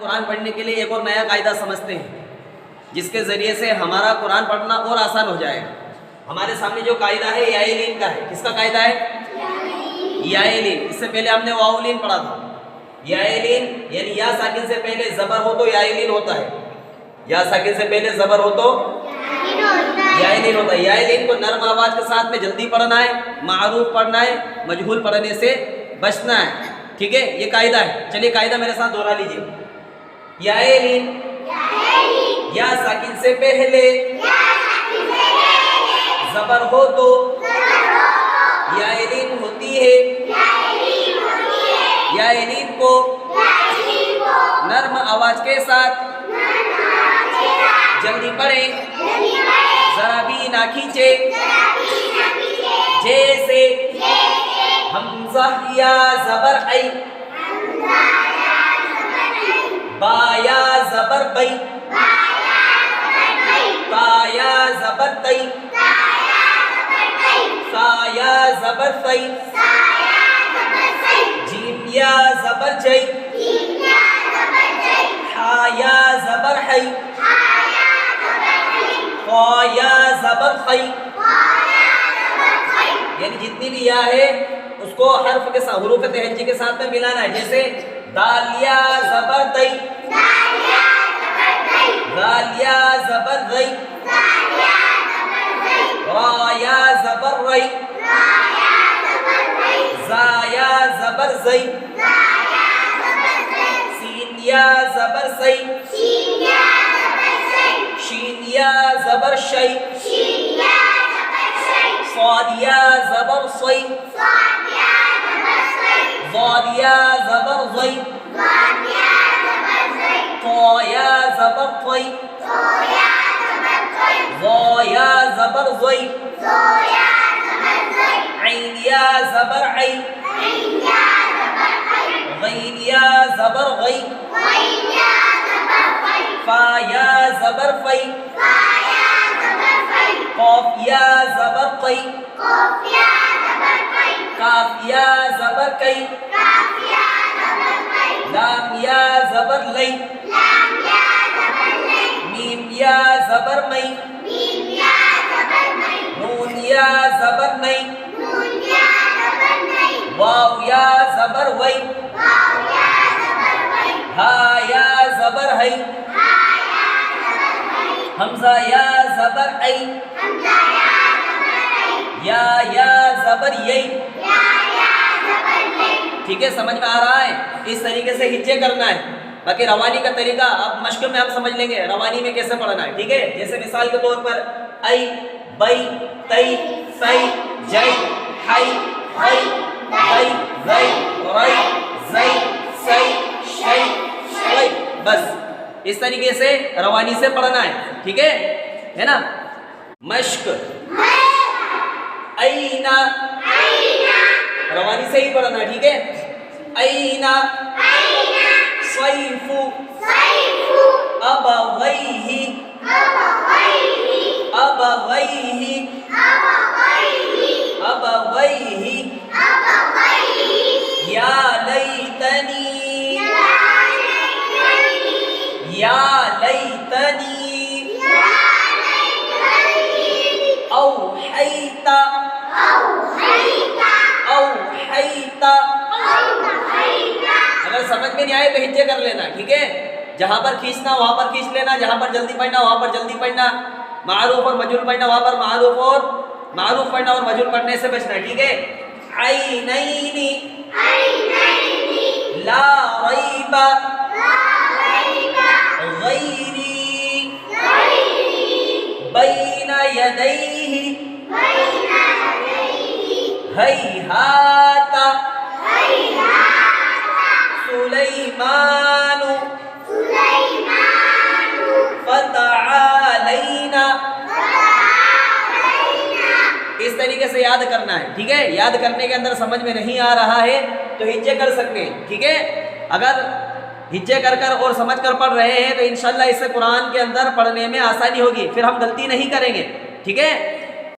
قرآن پڑھنے کے لیے ایک اور نیا قاعدہ سمجھتے ہیں جس کے ذریعے سے ہمارا قرآن پڑھنا اور آسان ہو جائے گا۔ ہمارے سامنے جو قاعدہ ہے یا لین کا ہے۔ کس کا قاعدہ ہے؟ یا لین۔ اس سے پہلے ہم نے واو لین پڑھا تھا۔ یا لین یعنی یا ساکن سے پہلے زبر ہو تو یا لین ہوتا ہے، یا ساکن سے پہلے زبر ہو تو یا لین ہوتا ہے۔ یا لین کو نرم آواز کے ساتھ میں جلدی پڑھنا ہے، معروف پڑھنا ہے، مجہول پڑھنے سے بچنا ہے، ٹھیک ہے؟ یہ قاعدہ ہے۔ چلیے قاعدہ میرے ساتھ دوہرا لیجیے۔ یا لین یا ساکن سے پہلے زبر ہو تو یا لین ہوتی ہے۔ یا لین کو نرم آواز کے ساتھ جلدی پڑھیں، ذرا بھی نہ کھینچے، جیسے حمزہ یا زبر ای، با یا زبر بئی، تا یا زبر تئی، سا یا زبر سی، جیم یا زبر جئی، حا یا زبر حی، خا یا زبر خی۔ یعنی جتنی بھی یا ہے اس کو حرف کے ساتھ، حروف تہجی کے ساتھ میں ملانا ہے۔ جیسے دال یا زبر دئی، دال یا زبر رئی، را یا زبر رئی، زا یا زبر زئی، سین یا زبر سی، شین یا زبر شی، صاد یا زبر صی، ضاد یا زبر ضی، طا یا زبر طی، ظا یا زبر ضی، عین یا زبر عی، غین یا زبر غی، فا یا زبر فی، قاف یا زبر قی، کاف یا زبر کی، لام یا زبر لی، میم یا زبر می، نون یا زبر نئی، واو یا زبر وی، ہا یا زبر ہی، حمزہ یا زبر ای، یا زبر یئی۔ ٹھیک ہے، سمجھ میں آ رہا ہے؟ اس طریقے سے ہجے کرنا ہے۔ باقی روانی کا طریقہ اب مشق میں ہم سمجھ لیں گے روانی میں کیسے پڑھنا ہے، ٹھیک ہے؟ جیسے مثال کے طور پر ای، بئی، تئی، سی، جئی، حی، خی، دئی، زئی، رئی، زئی، سی، شئی، شئی، بس اس طریقے سے روانی سے پڑھنا ہے، ٹھیک ہے نا؟ مشق اینا، روانی سے ہی پڑھنا ہے، ٹھیک ہے؟ اینا صیف ابویہ، ابویہ، ابویہ، یا لیتنی، یا لیتنی، اوحیت، اوحیت۔ اگر سمجھ میں نہیں آئے تو ہجے کر لینا، ٹھیک ہے؟ جہاں پر کھینچنا وہاں پر کھینچ لینا، جہاں پر جلدی پڑھنا وہاں پر جلدی پڑھنا، معروف اور مجہول پڑھنا وہاں پر معروف پڑھنا اور مجہول پڑھنے سے بچنا ہے، ٹھیک ہے؟ عینین لا ریب غیری بین یدیہ ہیہات سلیمان فتعالینا۔ اس طریقے سے یاد کرنا ہے، ٹھیک ہے؟ یاد کرنے کے اندر سمجھ میں نہیں آ رہا ہے تو ہجے کر سکتے ہیں، ٹھیک ہے؟ اگر ہجے کر اور سمجھ کر پڑھ رہے ہیں تو انشاءاللہ اس سے قرآن کے اندر پڑھنے میں آسانی ہوگی، پھر ہم غلطی نہیں کریں گے، ٹھیک ہے؟